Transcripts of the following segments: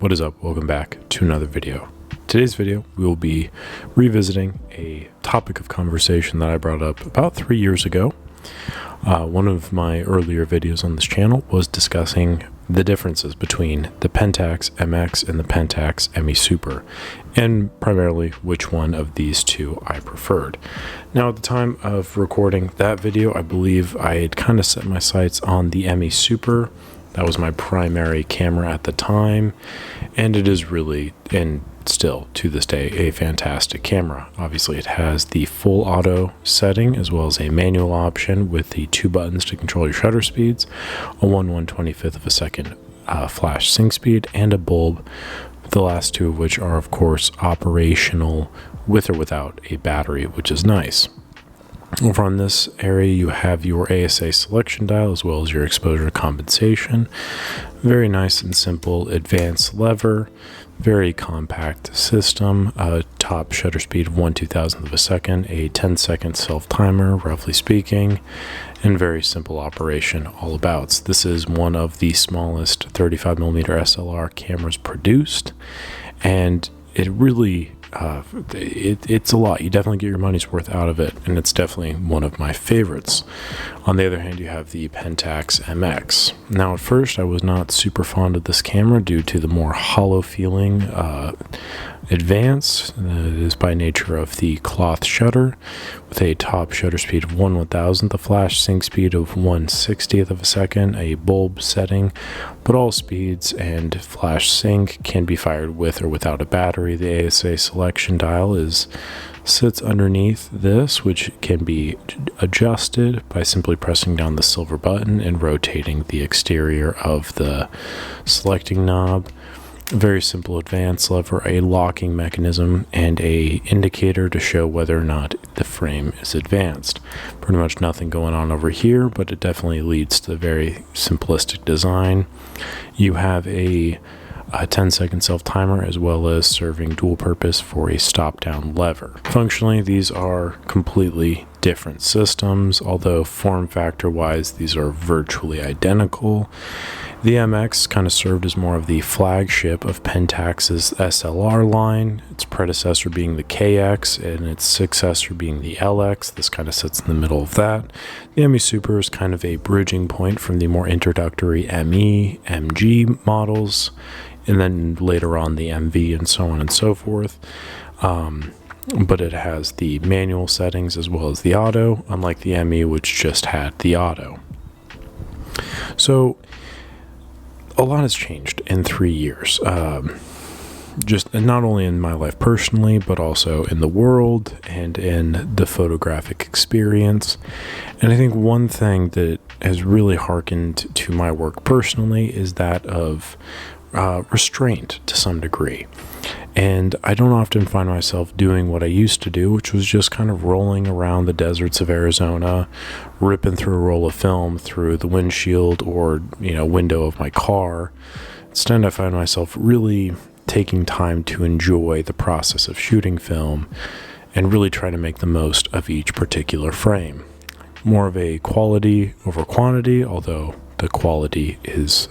What is up? Welcome back to another video. Today's video, we will be revisiting a topic of conversation that I brought up about 3 years ago. One of my earlier videos on this channel was discussing the differences between the Pentax MX and the Pentax ME Super, and primarily which one of these two I preferred. Now, at the time of recording that video, I believe I had kind of set my sights on the ME Super. That was my primary camera at the time, and it is really, and still to this day, a fantastic camera. Obviously, it has the full auto setting as well as a manual option with the 2 buttons to control your shutter speeds, a 1/125th of a second flash sync speed, and a bulb, the last two of which are, of course, operational with or without a battery, which is nice. Over on this area, you have your ASA selection dial as well as your exposure compensation. Very nice and simple advanced lever, very compact system, top shutter speed of 1/2000th of a second, a 10-second self-timer, roughly speaking, and very simple operation all about. This is one of the smallest 35mm SLR cameras produced, and it really it's a lot. You definitely get your money's worth out of it, and it's definitely one of my favorites. On the other hand, you have the Pentax MX. Now, at first, I was not super fond of this camera due to the more hollow feeling advance. It is by nature of the cloth shutter with a top shutter speed of 1/1000th, a flash sync speed of 1/60th of a second, a bulb setting, but all speeds and flash sync can be fired with or without a battery. The ASA selection dial sits underneath this, which can be adjusted by simply pressing down the silver button and rotating the exterior of the selecting knob. Very simple advance lever, a locking mechanism, and a indicator to show whether or not the frame is advanced. Pretty much nothing going on over here, but it definitely leads to a very simplistic design. You have a 10-second self-timer as well as serving dual purpose for a stop-down lever. Functionally, these are completely different systems, although form factor wise these are virtually identical. The MX kind of served as more of the flagship of Pentax's SLR line, its predecessor being the KX and its successor being the LX. This kind of sits in the middle of that. The ME Super is kind of a bridging point from the more introductory ME, MG models, and then later on the MV and so on and so forth. But it has the manual settings as well as the auto, unlike the ME, which just had the auto. So a lot has changed in 3 years, just not only in my life personally, but also in the world and in the photographic experience. And I think one thing that has really hearkened to my work personally is that of restraint to some degree. And I don't often find myself doing what I used to do, which was just kind of rolling around the deserts of Arizona, ripping through a roll of film through the windshield or, window of my car. Instead, I find myself really taking time to enjoy the process of shooting film and really try to make the most of each particular frame. More of a quality over quantity, although the quality is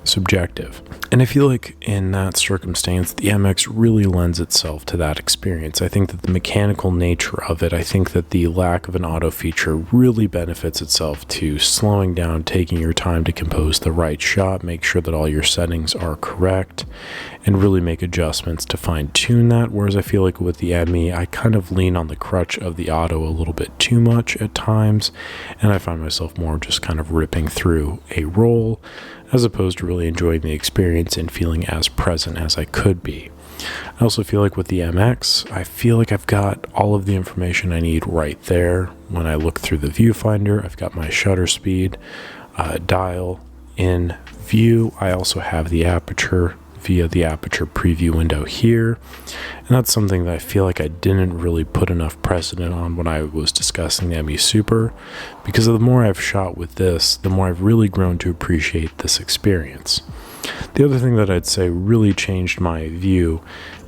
subjective. And I feel like in that circumstance, the MX really lends itself to that experience. I think that the mechanical nature of it, I think that the lack of an auto feature really benefits itself to slowing down, taking your time to compose the right shot, make sure that all your settings are correct, and really make adjustments to fine-tune that. Whereas I feel like with the ME, I kind of lean on the crutch of the auto a little bit too much at times, and I find myself more just kind of ripping through a roll as opposed to really enjoying the experience and feeling as present as I could be. I also feel like with the MX, I feel like I've got all of the information I need right there. When I look through the viewfinder, I've got my shutter speed dial in view. I also have the aperture via the aperture preview window here, and that's something that I feel like I didn't really put enough precedent on when I was discussing the ME Super, because the more I've shot with this, the more I've really grown to appreciate this experience. The other thing that I'd say really changed my view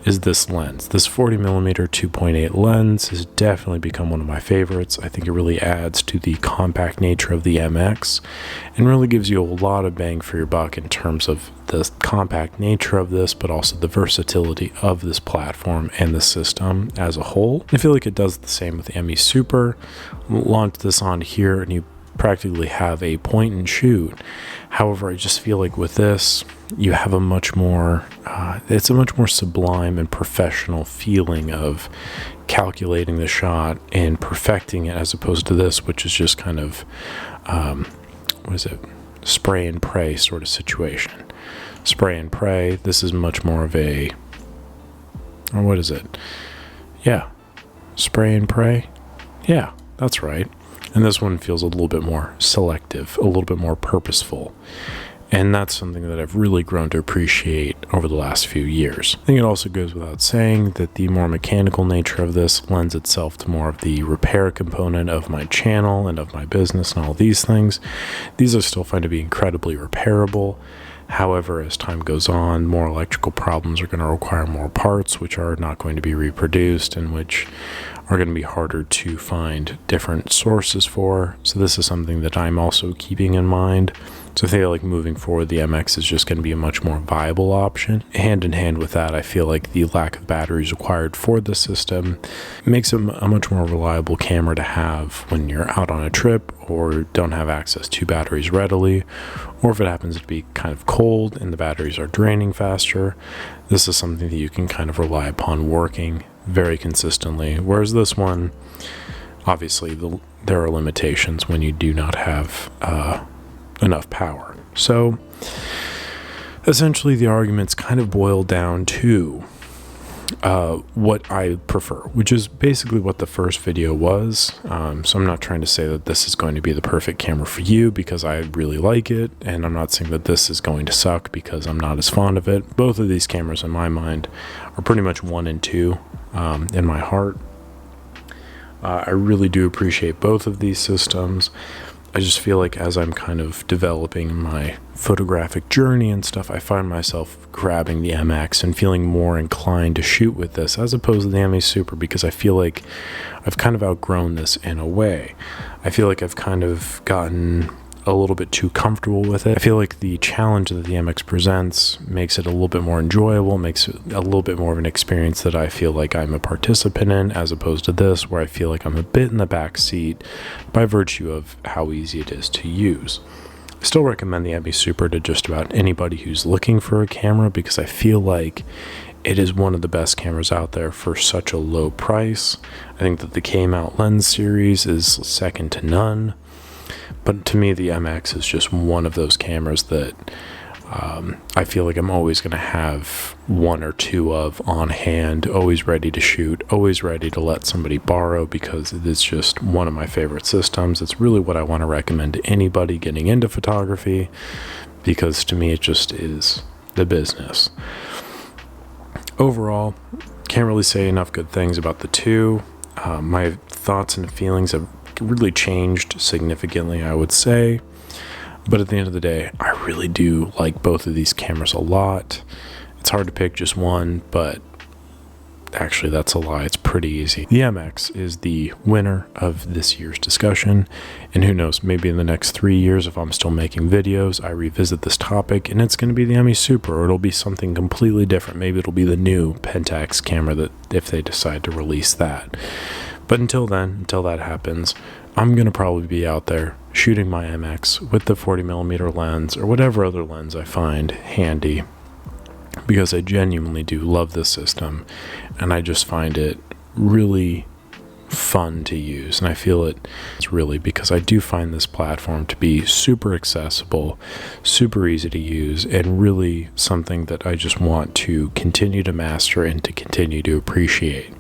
is this lens. This 40mm 2.8 lens has definitely become one of my favorites. I think it really adds to the compact nature of the MX and really gives you a lot of bang for your buck in terms of the compact nature of this, but also the versatility of this platform and the system as a whole. I feel like it does the same with the ME Super. Launch this on here and you practically have a point and shoot. However, I just feel like with this, you have a much more, it's a much more sublime and professional feeling of calculating the shot and perfecting it, as opposed to this, which is just kind of, spray and pray sort of situation. Spray and pray. This is much more of a, or what is it? Yeah. Spray and pray. Yeah, that's right. And this one feels a little bit more selective, a little bit more purposeful. And that's something that I've really grown to appreciate over the last few years. I think it also goes without saying that the more mechanical nature of this lends itself to more of the repair component of my channel and of my business and all these things. These I still find to be incredibly repairable. However, as time goes on, more electrical problems are going to require more parts, which are not going to be reproduced and which are going to be harder to find different sources for. So this is something that I'm also keeping in mind. So I feel like moving forward, the MX is just going to be a much more viable option. Hand in hand with that, I feel like the lack of batteries required for the system makes it a much more reliable camera to have when you're out on a trip or don't have access to batteries readily, or if it happens to be kind of cold and the batteries are draining faster. This is something that you can kind of rely upon working very consistently. Whereas this one, obviously, there are limitations when you do not have enough power. So essentially the arguments kind of boil down to what I prefer, which is basically what the first video was. So I'm not trying to say that this is going to be the perfect camera for you, because I really like it, and I'm not saying that this is going to suck because I'm not as fond of it. Both of these cameras in my mind are pretty much 1 and 2 in my heart. I really do appreciate both of these systems. I just feel like as I'm kind of developing my photographic journey and stuff, I find myself grabbing the MX and feeling more inclined to shoot with this as opposed to the ME Super, because I feel like I've kind of outgrown this in a way. I feel like I've kind of gotten a little bit too comfortable with it. I feel like the challenge that the MX presents makes it a little bit more enjoyable, makes it a little bit more of an experience that I feel like I'm a participant in, as opposed to this, where I feel like I'm a bit in the back seat by virtue of how easy it is to use. I still recommend the ME Super to just about anybody who's looking for a camera, because I feel like it is one of the best cameras out there for such a low price. I think that the K-mount lens series is second to none. But to me, the MX is just one of those cameras that I feel like I'm always going to have 1 or 2 of on hand, always ready to shoot, always ready to let somebody borrow, because it is just one of my favorite systems. It's really what I want to recommend to anybody getting into photography, because to me, it just is the business. Overall, can't really say enough good things about the two. My thoughts and feelings have really changed significantly, I would say, but at the end of the day, I really do like both of these cameras a lot. It's hard to pick just one, but actually that's a lie. It's pretty easy. The MX is the winner of this year's discussion, and who knows, maybe in the next 3 years, if I'm still making videos, I revisit this topic and it's going to be the ME Super, or it'll be something completely different. Maybe it'll be the new Pentax camera, that if they decide to release that. But until then, until that happens, I'm going to probably be out there shooting my MX with the 40mm lens or whatever other lens I find handy, because I genuinely do love this system, and I just find it really fun to use. And I feel it's really because I do find this platform to be super accessible, super easy to use, and really something that I just want to continue to master and to continue to appreciate.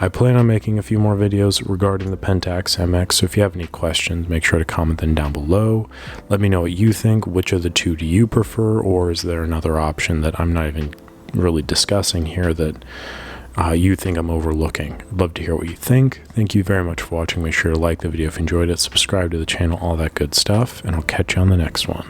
I plan on making a few more videos regarding the Pentax MX, so if you have any questions, make sure to comment them down below. Let me know what you think. Which of the two do you prefer, or is there another option that I'm not even really discussing here that you think I'm overlooking? I'd love to hear what you think. Thank you very much for watching. Make sure to like the video if you enjoyed it, subscribe to the channel, all that good stuff, and I'll catch you on the next one.